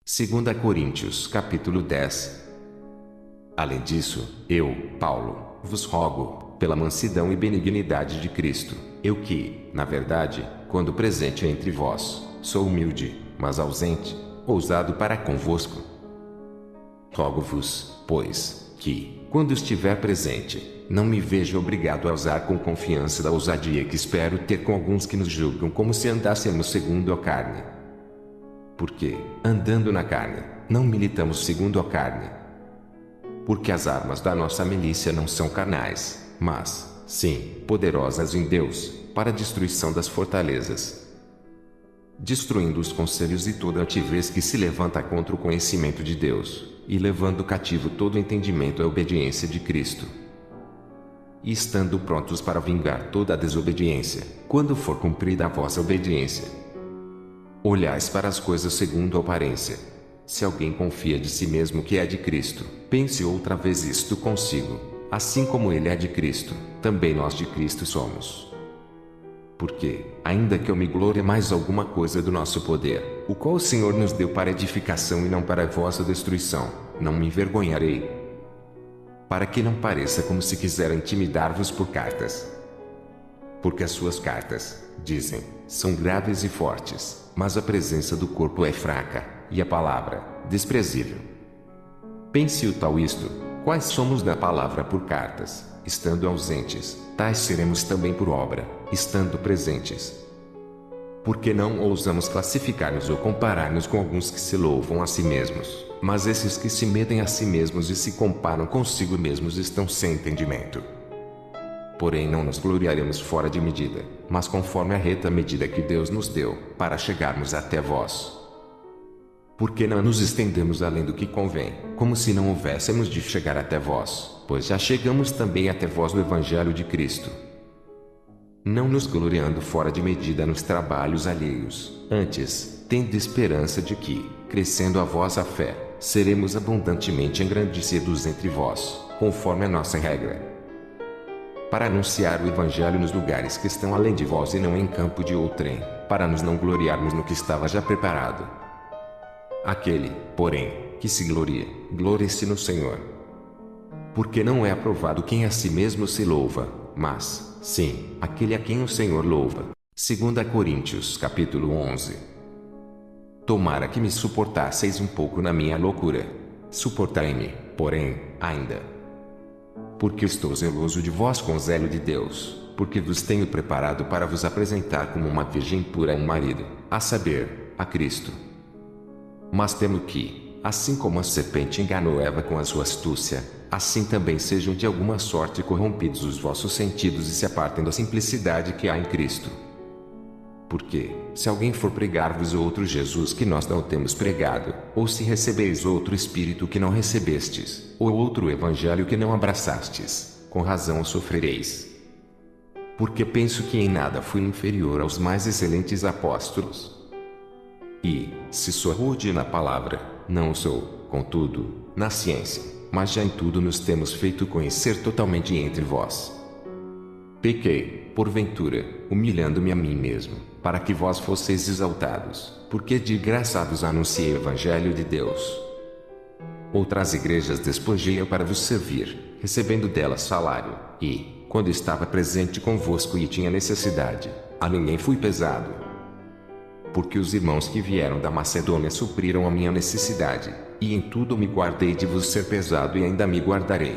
2 Coríntios capítulo 10. Além disso, eu, Paulo, vos rogo, pela mansidão e benignidade de Cristo, eu que, na verdade, quando presente entre vós, sou humilde, mas ausente, ousado para convosco. Rogo-vos, pois, que, quando estiver presente, não me veja obrigado a usar com confiança da ousadia que espero ter com alguns que nos julgam como se andássemos segundo a carne. Porque, andando na carne, não militamos segundo a carne. Porque as armas da nossa milícia não são carnais, mas, sim, poderosas em Deus, para a destruição das fortalezas, destruindo os conselhos e toda altivez que se levanta contra o conhecimento de Deus, e levando cativo todo entendimento à obediência de Cristo. E estando prontos para vingar toda a desobediência, quando for cumprida a vossa obediência. Olhais para as coisas segundo a aparência. Se alguém confia de si mesmo que é de Cristo, pense outra vez isto consigo: assim como ele é de Cristo, também nós de Cristo somos. Porque, ainda que eu me glorie mais alguma coisa do nosso poder, o qual o Senhor nos deu para edificação e não para a vossa destruição, não me envergonharei. Para que não pareça como se quisera intimidar-vos por cartas. Porque as suas cartas, dizem, são graves e fortes, mas a presença do corpo é fraca, e a palavra, desprezível. Pense o tal isto: quais somos da palavra por cartas, estando ausentes, tais seremos também por obra, estando presentes. Porque não ousamos classificar-nos ou comparar-nos com alguns que se louvam a si mesmos, mas esses que se medem a si mesmos e se comparam consigo mesmos estão sem entendimento. Porém não nos gloriaremos fora de medida, mas conforme a reta medida que Deus nos deu, para chegarmos até vós. Porque não nos estendemos além do que convém, como se não houvéssemos de chegar até vós, pois já chegamos também até vós no Evangelho de Cristo. Não nos gloriando fora de medida nos trabalhos alheios, antes, tendo esperança de que, crescendo a vossa fé, seremos abundantemente engrandecidos entre vós, conforme a nossa regra. Para anunciar o Evangelho nos lugares que estão além de vós e não em campo de outrem, para nos não gloriarmos no que estava já preparado. Aquele, porém, que se gloria, glorie-se no Senhor. Porque não é aprovado quem a si mesmo se louva, mas, sim, aquele a quem o Senhor louva. 2 Coríntios capítulo 11. Tomara que me suportasseis um pouco na minha loucura. Suportai-me, porém, ainda. Porque estou zeloso de vós com zelo de Deus, porque vos tenho preparado para vos apresentar como uma virgem pura a um marido, a saber, a Cristo. Mas temo que, assim como a serpente enganou Eva com a sua astúcia, assim também sejam de alguma sorte corrompidos os vossos sentidos e se apartem da simplicidade que há em Cristo. Porque, se alguém for pregar-vos outro Jesus que nós não temos pregado, ou se recebeis outro Espírito que não recebestes, ou outro Evangelho que não abraçastes, com razão sofrereis. Porque penso que em nada fui inferior aos mais excelentes apóstolos. E, se sou rude na palavra, não o sou, contudo, na ciência, mas já em tudo nos temos feito conhecer totalmente entre vós. Pequei, porventura, humilhando-me a mim mesmo, para que vós fosseis exaltados, porque de graça vos anunciei o Evangelho de Deus. Outras igrejas despojei eu para vos servir, recebendo delas salário, e, quando estava presente convosco e tinha necessidade, a ninguém fui pesado. Porque os irmãos que vieram da Macedônia supriram a minha necessidade, e em tudo me guardei de vos ser pesado e ainda me guardarei.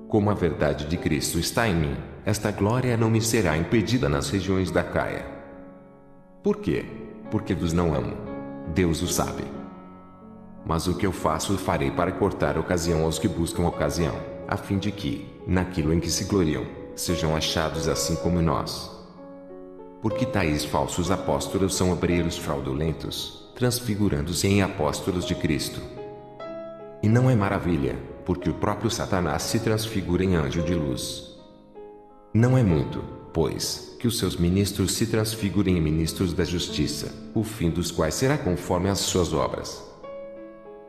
Como a verdade de Cristo está em mim, esta glória não me será impedida nas regiões da Caia. Por quê? Porque vos não amo. Deus o sabe. Mas o que eu faço farei para cortar ocasião aos que buscam ocasião, a fim de que, naquilo em que se gloriam, sejam achados assim como nós. Porque tais falsos apóstolos são obreiros fraudulentos, transfigurando-se em apóstolos de Cristo. E não é maravilha, porque o próprio Satanás se transfigura em anjo de luz. Não é muito, pois, que os seus ministros se transfigurem em ministros da justiça, o fim dos quais será conforme as suas obras.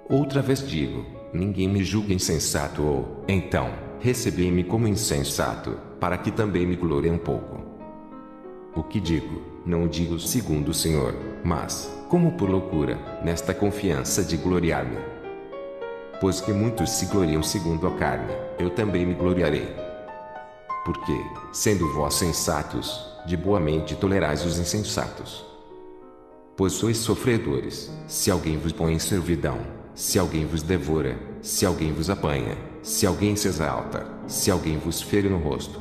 Outra vez digo, ninguém me julgue insensato ou, então, recebei-me como insensato, para que também me glorie um pouco. O que digo, não o digo segundo o Senhor, mas, como por loucura, nesta confiança de gloriar-me. Pois que muitos se gloriam segundo a carne, eu também me gloriarei. Porque, sendo vós sensatos, de boa mente tolerais os insensatos. Pois sois sofredores, se alguém vos põe em servidão, se alguém vos devora, se alguém vos apanha, se alguém se exalta, se alguém vos fere no rosto.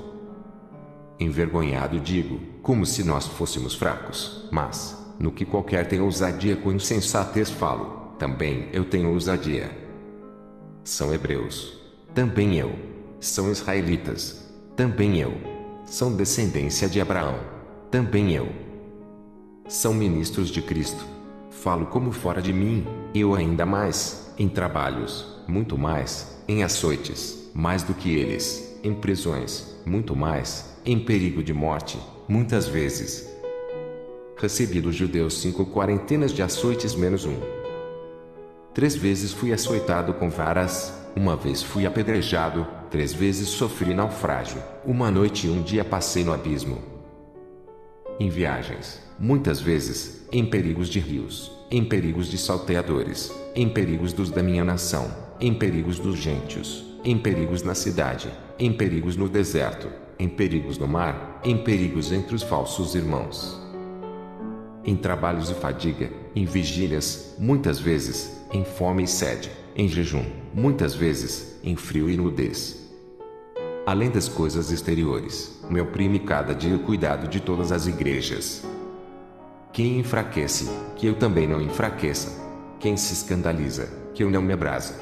Envergonhado digo, como se nós fôssemos fracos, mas, no que qualquer tem ousadia com insensatez falo, também eu tenho ousadia. São hebreus, também eu. São israelitas, também eu. São descendência de Abraão, também eu. São ministros de Cristo. Falo como fora de mim, eu ainda mais, em trabalhos, muito mais, em açoites, mais do que eles, em prisões, muito mais, em perigo de morte, muitas vezes. Recebi dos judeus 5 quarentenas de açoites menos 1. 3 vezes fui açoitado com varas, 1 vez fui apedrejado, 3 vezes sofri naufrágio, 1 noite e 1 dia passei no abismo. Em viagens, muitas vezes, em perigos de rios, em perigos de salteadores, em perigos dos da minha nação, em perigos dos gentios, em perigos na cidade, em perigos no deserto, em perigos no mar, em perigos entre os falsos irmãos. Em trabalhos e fadiga, em vigílias, muitas vezes, em fome e sede, em jejum, muitas vezes, em frio e nudez. Além das coisas exteriores, me oprime cada dia o cuidado de todas as igrejas. Quem enfraquece, que eu também não enfraqueça. Quem se escandaliza, que eu não me abrase.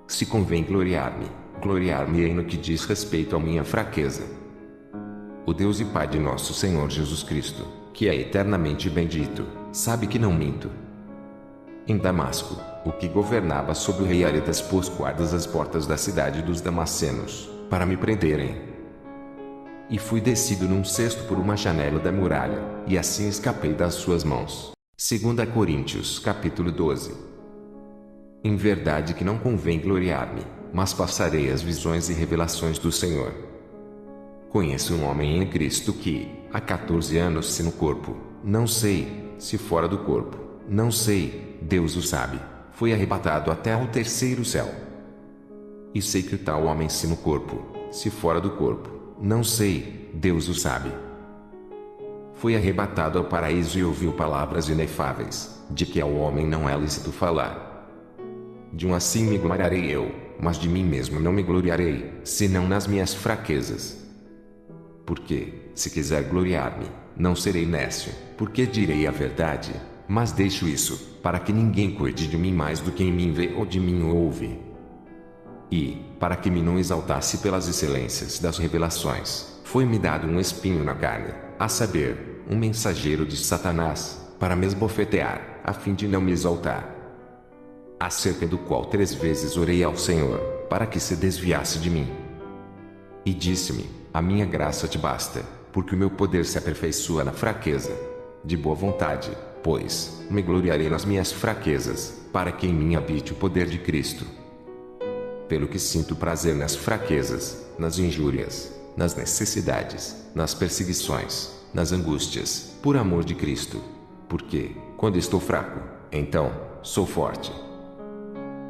Se convém gloriar-me, gloriar-me-ei no que diz respeito à minha fraqueza. O Deus e Pai de nosso Senhor Jesus Cristo, que é eternamente bendito, sabe que não minto. Em Damasco, o que governava sobre o rei Aretas pôs guardas às portas da cidade dos damascenos, para me prenderem. E fui descido num cesto por uma janela da muralha, e assim escapei das suas mãos. 2 Coríntios capítulo 12. Em verdade que não convém gloriar-me, mas passarei as visões e revelações do Senhor. Conheço um homem em Cristo que, há 14 anos se no corpo, não sei, se fora do corpo, não sei, Deus o sabe, foi arrebatado até ao terceiro céu. E sei que tal homem se no corpo, se fora do corpo, não sei, Deus o sabe. Foi arrebatado ao paraíso e ouviu palavras inefáveis, de que ao homem não é lícito falar. De um assim me gloriarei eu, mas de mim mesmo não me gloriarei, senão nas minhas fraquezas. Porque, se quiser gloriar-me, não serei nécio, porque direi a verdade, mas deixo isso, para que ninguém cuide de mim mais do que em mim vê ou de mim ouve. E, para que me não exaltasse pelas excelências das revelações, foi-me dado um espinho na carne, a saber, um mensageiro de Satanás, para me esbofetear, a fim de não me exaltar. Acerca do qual 3 vezes orei ao Senhor, para que se desviasse de mim. E disse-me, a minha graça te basta, porque o meu poder se aperfeiçoa na fraqueza. De boa vontade, pois, me gloriarei nas minhas fraquezas, para que em mim habite o poder de Cristo. Pelo que sinto prazer nas fraquezas, nas injúrias, nas necessidades, nas perseguições, nas angústias, por amor de Cristo. Porque, quando estou fraco, então, sou forte.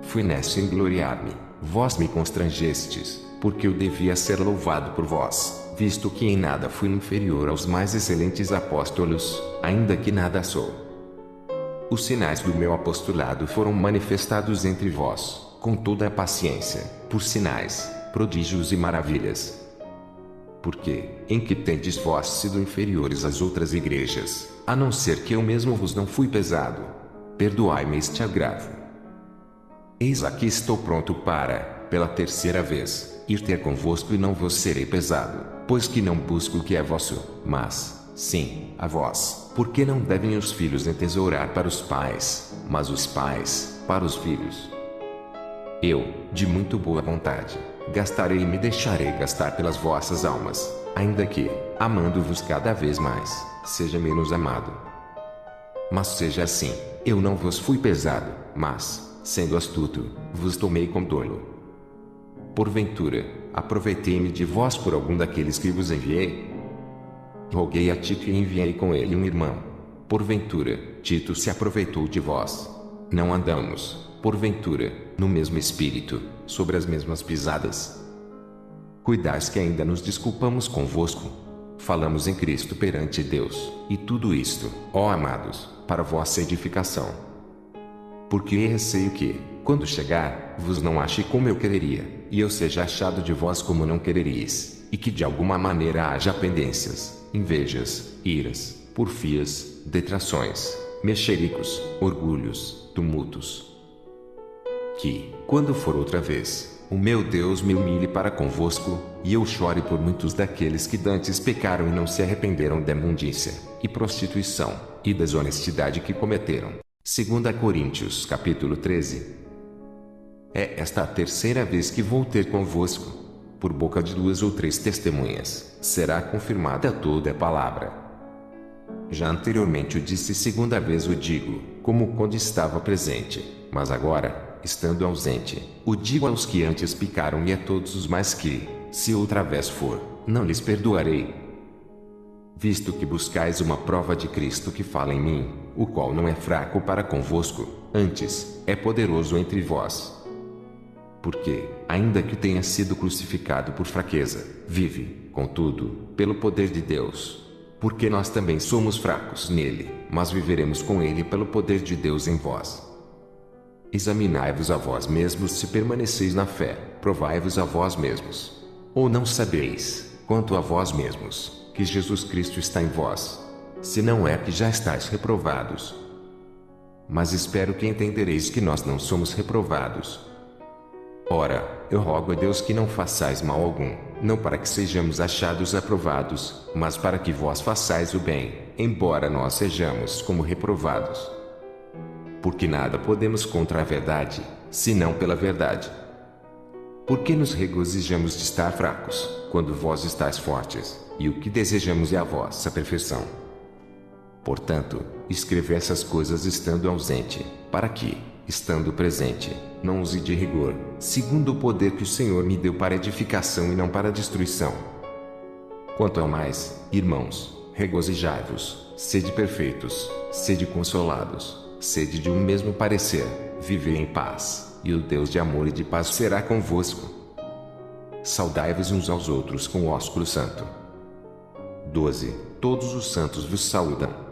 Fui nécio em gloriar-me, vós me constrangestes, porque eu devia ser louvado por vós, visto que em nada fui inferior aos mais excelentes apóstolos, ainda que nada sou. Os sinais do meu apostolado foram manifestados entre vós, com toda a paciência, por sinais, prodígios e maravilhas. Porque, em que tendes vós sido inferiores às outras igrejas, a não ser que eu mesmo vos não fui pesado? Perdoai-me este agravo. Eis aqui estou pronto para, pela 3ª vez, ir ter convosco e não vos serei pesado, pois que não busco o que é vosso, mas, sim, a vós, porque não devem os filhos entesourar para os pais, mas os pais, para os filhos. Eu, de muito boa vontade, gastarei e me deixarei gastar pelas vossas almas, ainda que, amando-vos cada vez mais, seja menos amado. Mas seja assim, eu não vos fui pesado, mas, sendo astuto, vos tomei com dolo. Porventura, aproveitei-me de vós por algum daqueles que vos enviei? Roguei a Tito e enviei com ele um irmão. Porventura, Tito se aproveitou de vós? Não andamos, porventura, no mesmo espírito, sobre as mesmas pisadas? Cuidais que ainda nos desculpamos convosco. Falamos em Cristo perante Deus, e tudo isto, ó amados, para vossa edificação. Porque receio que, quando chegar, vos não ache como eu quereria, e eu seja achado de vós como não quereríeis, e que de alguma maneira haja pendências, invejas, iras, porfias, detrações, mexericos, orgulhos, tumultos. Que, quando for outra vez, o meu Deus me humilhe para convosco, e eu chore por muitos daqueles que dantes pecaram e não se arrependeram da imundícia, e prostituição, e desonestidade que cometeram. 2 Coríntios capítulo 13. É esta a terceira vez que vou ter convosco. Por boca de 2 ou 3 testemunhas, será confirmada toda a palavra. Já anteriormente o disse, segunda vez o digo, como quando estava presente, mas agora, estando ausente, o digo aos que antes pecaram e a todos os mais que, se outra vez for, não lhes perdoarei. Visto que buscais uma prova de Cristo que fala em mim, o qual não é fraco para convosco, antes, é poderoso entre vós. Porque, ainda que tenha sido crucificado por fraqueza, vive, contudo, pelo poder de Deus. Porque nós também somos fracos nele, mas viveremos com ele pelo poder de Deus em vós. Examinai-vos a vós mesmos se permaneceis na fé, provai-vos a vós mesmos. Ou não sabeis, quanto a vós mesmos, que Jesus Cristo está em vós? Se não é que já estáis reprovados. Mas espero que entendereis que nós não somos reprovados. Ora, eu rogo a Deus que não façais mal algum, não para que sejamos achados aprovados, mas para que vós façais o bem, embora nós sejamos como reprovados. Porque nada podemos contra a verdade, senão pela verdade. Porque nos regozijamos de estar fracos, quando vós estáis fortes, e o que desejamos é a vossa perfeição. Portanto, escrevi essas coisas estando ausente, para que, estando presente, não use de rigor, segundo o poder que o Senhor me deu para edificação e não para destruição. Quanto ao mais, irmãos, regozijai-vos, sede perfeitos, sede consolados, sede de um mesmo parecer, vivei em paz, e o Deus de amor e de paz será convosco. Saudai-vos uns aos outros com o ósculo santo. 12. Todos os santos vos saúdam.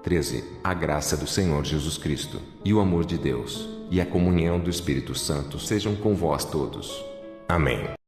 13. A graça do Senhor Jesus Cristo, e o amor de Deus, e a comunhão do Espírito Santo sejam com vós todos. Amém.